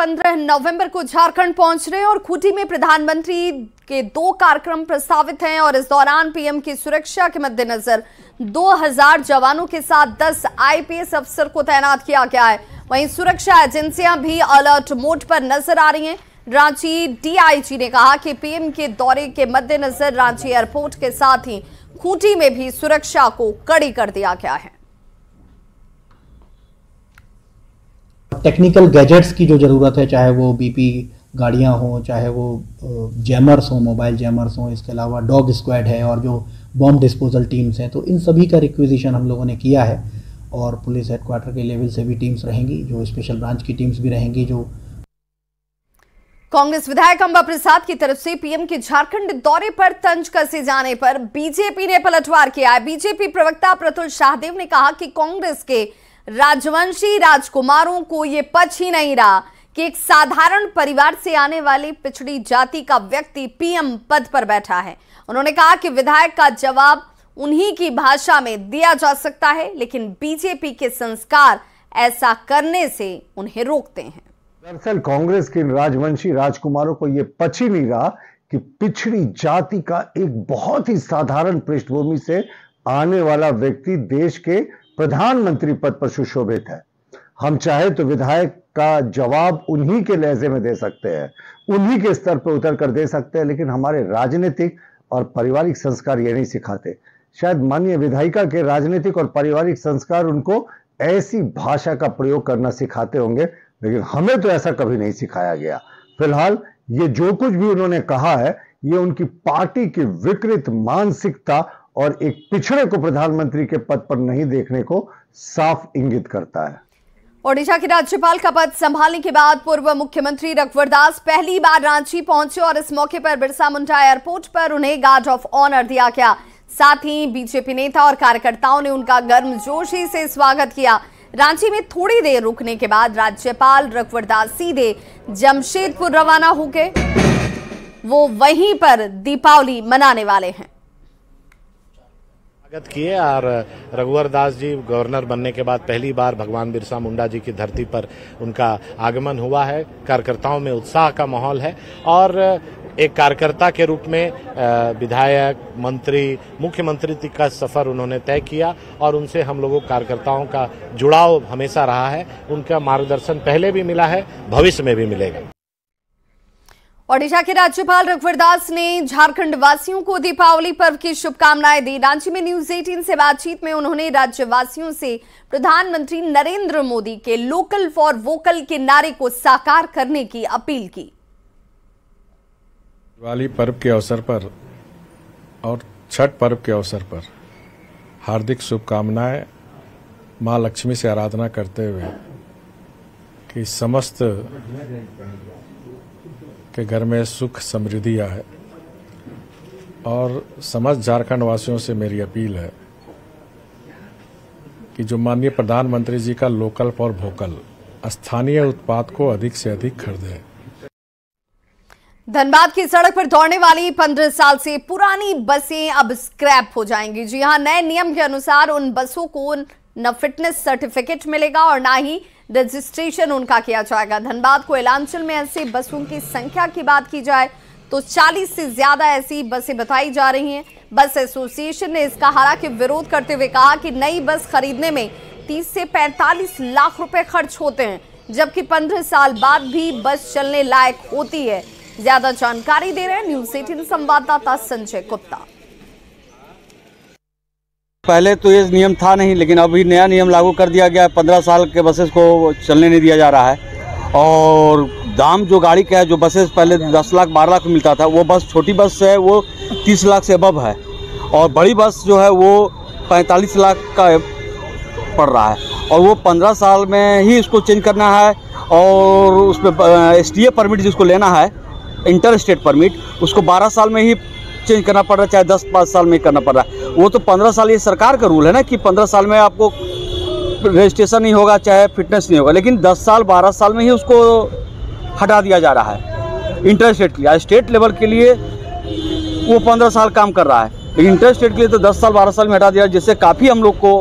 15 नवंबर को झारखंड पहुंच रहे हैं और खूंटी में प्रधानमंत्री के 2 कार्यक्रम प्रस्तावित हैं और इस दौरान पीएम की सुरक्षा के मद्देनजर 2000 जवानों के साथ 10 आईपीएस अफसर को तैनात किया गया है। वहीं सुरक्षा एजेंसियां भी अलर्ट मोड पर नजर आ रही हैं। रांची डीआईजी ने कहा कि पीएम के दौरे के मद्देनजर रांची एयरपोर्ट के साथ ही खूंटी में भी सुरक्षा को कड़ी कर दिया गया है। टेक्निकल गैजेट्स की जो ज़रूरत है, चाहे वो बीपी गाड़ियां हों, चाहे वो जैमर्स हों, मोबाइल जैमर्स हों, इसके अलावा डॉग स्क्वाड है और जो बॉम्ब डिस्पोजल टीम्स हैं, तो इन सभी का रिक्विजिशन हम लोगों ने किया है। और पुलिस हेडक्वार्टर के लेवल से भी टीम्स रहेंगी, जो स्पेशल ब्रांच की टीम्स भी रहेंगी। जो कांग्रेस विधायक अंबा प्रसाद की तरफ से पीएम के झारखंड दौरे पर तंज कसे जाने पर बीजेपी ने पलटवार किया है। बीजेपी प्रवक्ता प्रतुल शाहदेव ने कहा कि कांग्रेस के राजवंशी राजकुमारों को ये पच ही नहीं रहा कि एक साधारण परिवार से आने वाली पिछड़ी जाति का व्यक्ति पीएम पद पर बैठा है। उन्होंने कहा कि विधायक का जवाब उन्हीं की भाषा में दिया जा सकता है, लेकिन बीजेपी के संस्कार ऐसा करने से उन्हें रोकते हैं। दरअसल कांग्रेस के राजवंशी राजकुमारों को यह पच ही नहीं रहा कि पिछड़ी जाति का एक बहुत ही साधारण पृष्ठभूमि से आने वाला व्यक्ति देश के प्रधानमंत्री पद पर सुशोभित है। हम चाहे तो विधायक का जवाब उन्हीं के लहजे में दे सकते हैं, उन्हीं के स्तर पर उतर कर दे सकते हैं, लेकिन हमारे राजनीतिक और पारिवारिक संस्कार ये नहीं सिखाते। शायद माननीय विधायिका के राजनीतिक और पारिवारिक संस्कार उनको ऐसी भाषा का प्रयोग करना सिखाते होंगे, लेकिन हमें तो ऐसा कभी नहीं सिखाया गया। फिलहाल ये जो कुछ भी उन्होंने कहा है, ये उनकी पार्टी की विकृत मानसिकता और एक पिछड़े को प्रधानमंत्री के पद पर नहीं देखने को साफ इंगित करता है। ओडिशा के राज्यपाल का पद संभालने के बाद पूर्व मुख्यमंत्री रघुवर दास पहली बार रांची पहुंचे और इस मौके पर बिरसा मुंडा एयरपोर्ट पर उन्हें गार्ड ऑफ ऑनर दिया गया। साथ ही बीजेपी नेता और कार्यकर्ताओं ने उनका गर्मजोशी से स्वागत किया। रांची में थोड़ी देर रुकने के बाद राज्यपाल रघुवर दास सीधे जमशेदपुर रवाना हो गए। वो वहीं पर दीपावली मनाने वाले हैं। स्वागत किए और रघुवर दास जी गवर्नर बनने के बाद पहली बार भगवान बिरसा मुंडा जी की धरती पर उनका आगमन हुआ है। कार्यकर्ताओं में उत्साह का माहौल है और एक कार्यकर्ता के रूप में विधायक, मंत्री, मुख्यमंत्री तक का सफर उन्होंने तय किया और उनसे हम लोगों कार्यकर्ताओं का जुड़ाव हमेशा रहा है। उनका मार्गदर्शन पहले भी मिला है, भविष्य में भी मिलेगा। ओडिशा के राज्यपाल रघुवर दास ने झारखंड वासियों को दीपावली पर्व की शुभकामनाएं दी। रांची में न्यूज 18 से बातचीत में उन्होंने राज्यवासियों से प्रधानमंत्री नरेंद्र मोदी के लोकल फॉर वोकल के नारे को साकार करने की अपील की। दिवाली पर्व के अवसर पर और छठ पर्व के अवसर पर हार्दिक शुभकामनाएं। मां लक्ष्मी से आराधना करते हुए कि समस्त के घर में सुख समृद्धि आए और समस्त झारखंड वासियों से मेरी अपील है कि जो माननीय प्रधानमंत्री जी का लोकल फॉर वोकल, स्थानीय उत्पाद को अधिक से अधिक खरीदें। धनबाद की सड़क पर दौड़ने वाली 15 साल से पुरानी बसें अब स्क्रैप हो जाएंगी। जी हां, नए नियम के अनुसार उन बसों को न फिटनेस सर्टिफिकेट मिलेगा और ना ही रजिस्ट्रेशन उनका किया जाएगा। धनबाद को इलांचल में ऐसी बसों की संख्या की बात की जाए तो 40 से ज्यादा ऐसी बसें बताई जा रही हैं। बस एसोसिएशन ने इसका हालांकि विरोध करते हुए कहा कि नई बस खरीदने में 30 से 45 लाख रुपए खर्च होते हैं, जबकि 15 साल बाद भी बस चलने लायक होती है। ज्यादा जानकारी दे रहे हैं न्यूज 18 संवाददाता संजय गुप्ता। पहले तो ये नियम था नहीं, लेकिन अभी नया नियम लागू कर दिया गया है। 15 साल के बसेस को चलने नहीं दिया जा रहा है और दाम जो गाड़ी का है, जो बसेस पहले 10 लाख 12 लाख में मिलता था, वो बस छोटी बस है वो 30 लाख से अबव है और बड़ी बस जो है वो 45 लाख का पड़ रहा है और वो 15 साल में ही इसको चेंज करना है और उसमें STA परमिट जिसको लेना है, इंटर स्टेट परमिट, उसको 12 साल में ही चेंज करना पड़ रहा है, चाहे 10-5 साल में ही करना पड़ रहा है। वो तो 15 साल ये सरकार का रूल है ना कि 15 साल में आपको रजिस्ट्रेशन नहीं होगा, चाहे फिटनेस नहीं होगा, लेकिन 10 साल 12 साल में ही उसको हटा दिया जा रहा है। इंटर स्टेट के लिए, स्टेट लेवल के लिए वो 15 साल काम कर रहा है, लेकिन इंटर स्टेट के लिए तो 10 साल 12 साल में हटा दिया, जिससे काफ़ी हम लोग को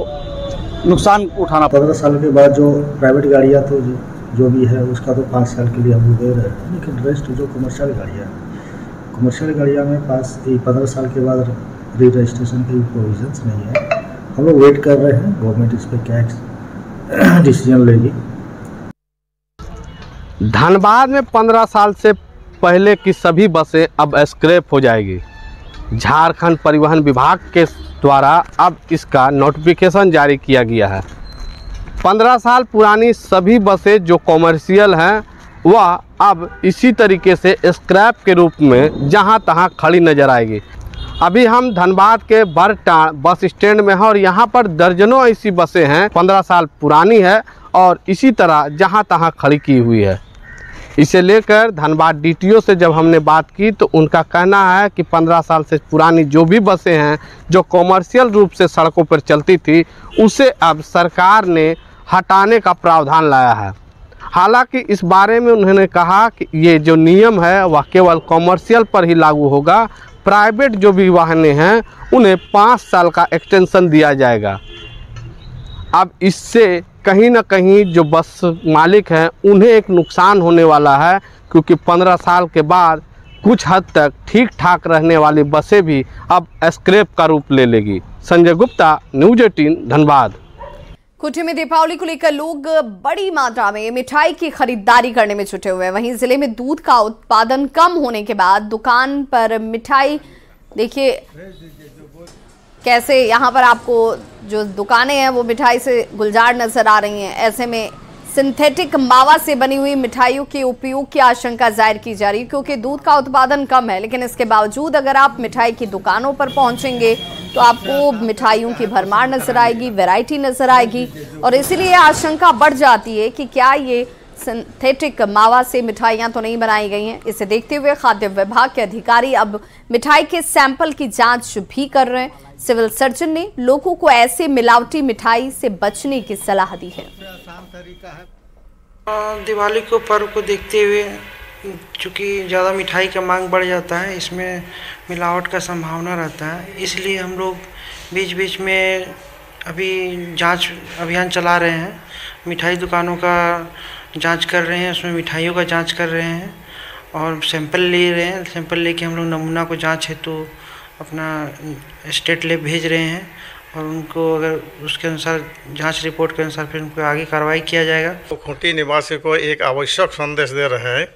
नुकसान उठाना पड़ा। 15 साल के बाद जो प्राइवेट गाड़ियाँ तो जो भी है उसका तो 5 साल के लिए हम दे रहे हैं, लेकिन रेस्ट जो कमर्शियल गाड़ियाँ में 15 साल के बाद री रजिस्ट्रेशन के प्रोविजंस नहीं है। हम लोग वेट कर रहे हैं गवर्नमेंट इस पर क्या डिसीजन लेगी। धनबाद में 15 साल से पहले की सभी बसें अब स्क्रैप हो जाएगी। झारखंड परिवहन विभाग के द्वारा अब इसका नोटिफिकेशन जारी किया गया है। 15 साल पुरानी सभी बसें जो कॉमर्शियल हैं वह अब इसी तरीके से स्क्रैप के रूप में जहां तहां खड़ी नज़र आएगी। अभी हम धनबाद के बरटाण बस स्टैंड में हैं और यहां पर दर्जनों ऐसी बसें हैं 15 साल पुरानी है और इसी तरह जहां तहां खड़ी की हुई है। इसे लेकर धनबाद डीटीओ से जब हमने बात की तो उनका कहना है कि 15 साल से पुरानी जो भी बसें हैं जो कॉमर्शियल रूप से सड़कों पर चलती थी उसे अब सरकार ने हटाने का प्रावधान लाया है। हालांकि इस बारे में उन्होंने कहा कि ये जो नियम है वह केवल कॉमर्शियल पर ही लागू होगा। प्राइवेट जो भी वाहनें हैं उन्हें 5 साल का एक्सटेंशन दिया जाएगा। अब इससे कहीं ना कहीं जो बस मालिक हैं उन्हें एक नुकसान होने वाला है, क्योंकि 15 साल के बाद कुछ हद तक ठीक ठाक रहने वाली बसें भी अब स्क्रैप का रूप ले लेगी। संजय गुप्ता, न्यूज़ 18 धनबाद। कुटी में दीपावली को लेकर लोग बड़ी मात्रा में मिठाई की खरीदारी करने में जुटे हुए हैं। वहीं जिले में दूध का उत्पादन कम होने के बाद दुकान पर मिठाई, देखिए कैसे यहाँ पर आपको जो दुकानें हैं वो मिठाई से गुलजार नजर आ रही हैं। ऐसे में सिंथेटिक मावा से बनी हुई मिठाइयों के उपयोग की आशंका जाहिर की जा रही है, क्योंकि दूध का उत्पादन कम है, लेकिन इसके बावजूद अगर आप मिठाई की दुकानों पर पहुंचेंगे तो आपको मिठाइयों की भरमार नजर आएगी, वैरायटी नजर आएगी और इसीलिए आशंका बढ़ जाती है कि क्या ये सिंथेटिक मावा से मिठाइयां तो नहीं बनाई गई हैं। इसे देखते हुए खाद्य विभाग के अधिकारी अब मिठाई के सैंपल की जांच भी कर रहे हैं। सिविल सर्जन ने लोगों को ऐसे मिलावटी मिठाई से बचने की सलाह दी है। दिवाली को पर्व को देखते हुए चूँकि ज़्यादा मिठाई का मांग बढ़ जाता है, इसमें मिलावट का संभावना रहता है, इसलिए हम लोग बीच बीच में अभी जांच अभियान चला रहे हैं। मिठाई दुकानों का जांच कर रहे हैं, उसमें मिठाइयों का जांच कर रहे हैं और सैंपल ले रहे हैं। सैंपल लेके हम लोग नमूना को जांच हेतु अपना स्टेट लैब भेज रहे हैं और उनको अगर उसके अनुसार जांच रिपोर्ट के अनुसार फिर उनको आगे कार्रवाई किया जाएगा। तो खूंटी निवासी को एक आवश्यक संदेश दे रहे हैं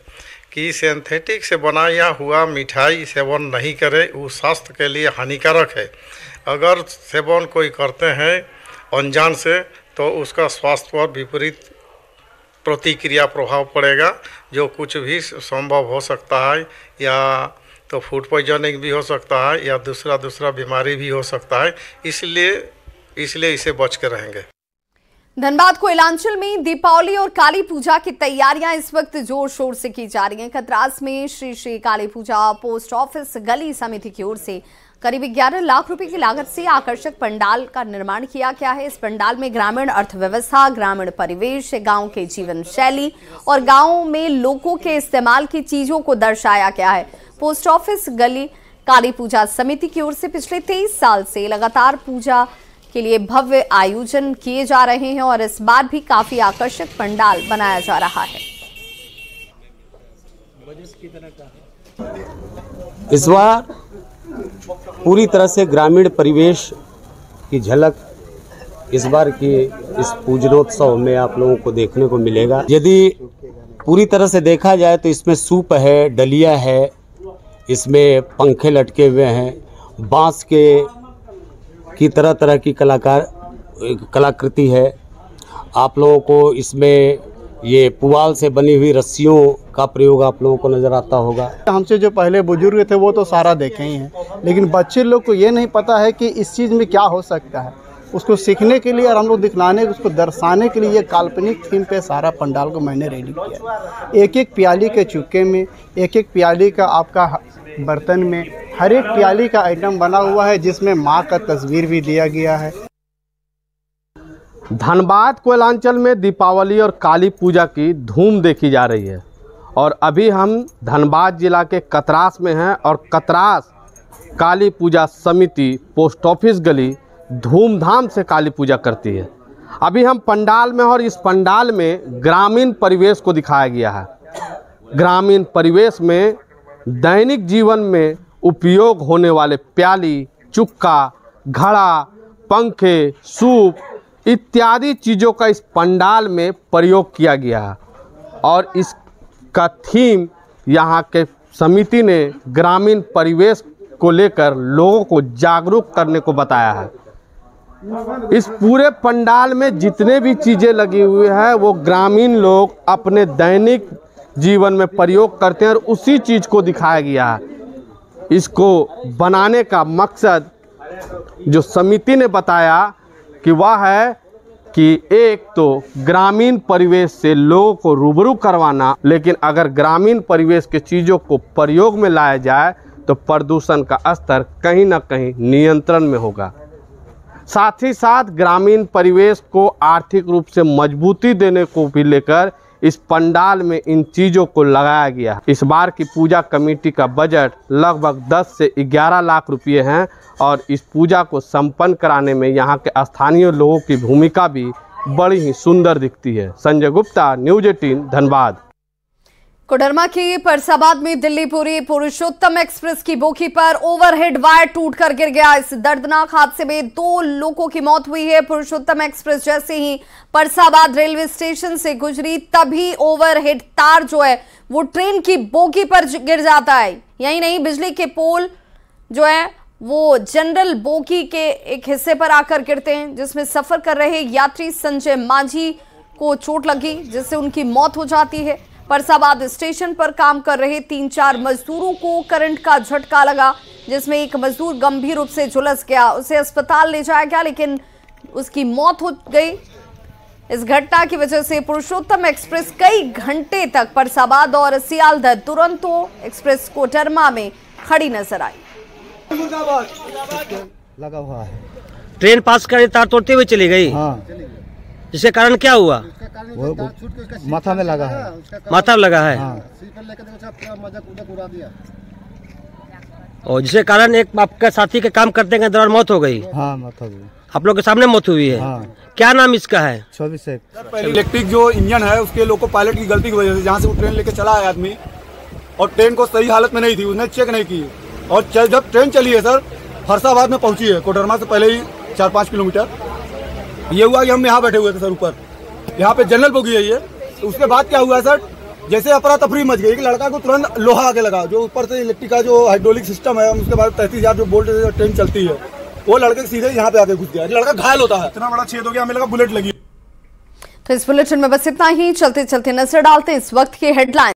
कि सिंथेटिक से बनाया हुआ मिठाई सेवन नहीं करे, वो स्वास्थ्य के लिए हानिकारक है। अगर सेवन कोई करते हैं अनजान से तो उसका स्वास्थ्य पर विपरीत प्रतिक्रिया प्रभाव पड़ेगा, जो कुछ भी संभव हो सकता है, या तो फूड पॉइजनिंग भी हो सकता है या दूसरा बीमारी भी हो सकता है। इसलिए इसे बच के रहेंगे। धनबाद कोयलांचल में दीपावली और काली पूजा की तैयारियां इस वक्त जोर शोर से की जा रही हैं। कतरास में श्री श्री काली पूजा पोस्ट ऑफिस गली समिति की ओर से करीब 11 लाख रुपए की लागत से आकर्षक पंडाल का निर्माण किया गया है। इस पंडाल में ग्रामीण अर्थव्यवस्था, ग्रामीण परिवेश, गांव के जीवन शैली और गांव में लोगों के इस्तेमाल की चीजों को दर्शाया गया है। पोस्ट ऑफिस गली काली पूजा समिति की ओर से पिछले 23 साल से लगातार पूजा के लिए भव्य आयोजन किए जा रहे हैं और इस बार भी काफी आकर्षक पंडाल बनाया जा रहा है। इस बार पूरी तरह से ग्रामीण परिवेश की झलक इस बार की इस पूजनोत्सव में आप लोगों को देखने को मिलेगा। यदि पूरी तरह से देखा जाए तो इसमें सूप है, डलिया है, इसमें पंखे लटके हुए हैं, बांस की तरह तरह की कलाकृति है। आप लोगों को इसमें ये पुआल से बनी हुई रस्सियों का प्रयोग आप लोगों को नज़र आता होगा। हमसे जो पहले बुजुर्ग थे वो तो सारा देखे ही हैं, लेकिन बच्चे लोग को ये नहीं पता है कि इस चीज़ में क्या हो सकता है। उसको सीखने के लिए और हम लोग दिखलाने, उसको दर्शाने के लिए ये काल्पनिक थीम पे सारा पंडाल को मैंने रेडी किया। एक एक प्याली के चुक्के में, एक एक प्याली का आपका बर्तन में, हर एक प्याली का आइटम बना हुआ है जिसमें माँ का तस्वीर भी दिया गया है। धनबाद कोयलांचल में दीपावली और काली पूजा की धूम देखी जा रही है और अभी हम धनबाद जिला के कतरास में हैं और कतरास काली पूजा समिति पोस्ट ऑफिस गली धूमधाम से काली पूजा करती है। अभी हम पंडाल में, और इस पंडाल में ग्रामीण परिवेश को दिखाया गया है। ग्रामीण परिवेश में दैनिक जीवन में उपयोग होने वाले प्याली, चुक्का, घड़ा, पंखे, सूप इत्यादि चीज़ों का इस पंडाल में प्रयोग किया गया है। और इसका थीम यहाँ के समिति ने ग्रामीण परिवेश को लेकर लोगों को जागरूक करने को बताया है। इस पूरे पंडाल में जितने भी चीज़ें लगी हुई हैं वो ग्रामीण लोग अपने दैनिक जीवन में प्रयोग करते हैं और उसी चीज़ को दिखाया गया है। इसको बनाने का मकसद जो समिति ने बताया कि वह है कि एक तो ग्रामीण परिवेश से लोगों को रूबरू करवाना, लेकिन अगर ग्रामीण परिवेश के चीज़ों को प्रयोग में लाया जाए तो प्रदूषण का स्तर कहीं ना कहीं नियंत्रण में होगा। साथ ही साथ ग्रामीण परिवेश को आर्थिक रूप से मजबूती देने को भी लेकर इस पंडाल में इन चीज़ों को लगाया गया। इस बार की पूजा कमेटी का बजट लगभग 10 से 11 लाख रुपये हैं और इस पूजा को संपन्न कराने में यहाँ के स्थानीय लोगों की भूमिका भी बड़ी ही सुंदर दिखती है। संजय गुप्ता, न्यूज़ 18, धनबाद। कोडरमा के परसाबाद में दिल्ली पुरी पुरुषोत्तम एक्सप्रेस की बोगी पर ओवरहेड वायर टूटकर गिर गया। इस दर्दनाक हादसे में 2 लोगों की मौत हुई है। पुरुषोत्तम एक्सप्रेस जैसे ही परसाबाद रेलवे स्टेशन से गुजरी तभी ओवरहेड तार जो है वो ट्रेन की बोगी पर गिर जाता है। यही नहीं, बिजली के पोल जो है वो जनरल बोगी के एक हिस्से पर आकर गिरते हैं, जिसमें सफर कर रहे यात्री संजय माझी को चोट लगी, जिससे उनकी मौत हो जाती है। परसाबाद स्टेशन पर काम कर रहे 3-4 मजदूरों को करंट का झटका लगा, जिसमें एक मजदूर गंभीर रूप से झुलस गया। उसे अस्पताल ले जाया गया लेकिन उसकी मौत हो गई। इस घटना की वजह से पुरुषोत्तम एक्सप्रेस कई घंटे तक परसाबाद और सियालदह दुरंतो एक्सप्रेस कोडरमा में खड़ी नजर आई। लगा हुआ है, ट्रेन पास कर तार तोड़ते हुए चली गई। हाँ। जिसके कारण क्या हुआ? वो माथा में लगा है। माथा में लगा है। हाँ। और जिसके कारण एक आपका साथी के काम करते के दौरान मौत हो गई। हाँ, मौत हो गई। आप लोग के सामने मौत हुई है। हाँ। क्या नाम इसका है? 24 है। पहले इलेक्ट्रिक जो इंजन है उसके लोको पायलट की गलती की वजह से जहाँ से वो ट्रेन लेके चला है आदमी, और ट्रेन को सही हालत में नहीं थी, उसने चेक नहीं की, और जब ट्रेन चली है सर फरसाबाद में पहुंची है, कोडरमा से पहले ही 4-5 किलोमीटर। ये हुआ कि हम यहाँ बैठे हुए थे सर, ऊपर यहाँ पे जनरल बोगी है ये। तो उसके बाद क्या हुआ सर, जैसे अफरा तफरी मच गई, एक लड़का को तुरंत लोहा आगे लगा, जो ऊपर से इलेक्ट्रिक का जो हाइड्रोलिक सिस्टम है, उसके बाद 33,000 जो बोल्ट ट्रेन चलती है, वो लड़के सीधे यहाँ पे आके घुस गया। लड़का घायल होता है, इतना बड़ा छेद हो गया, हमें लगा बुलेट लगी। तो इस बुलेटिन में बस इतना ही। चलते चलते नजर डालते इस वक्त की हेडलाइन।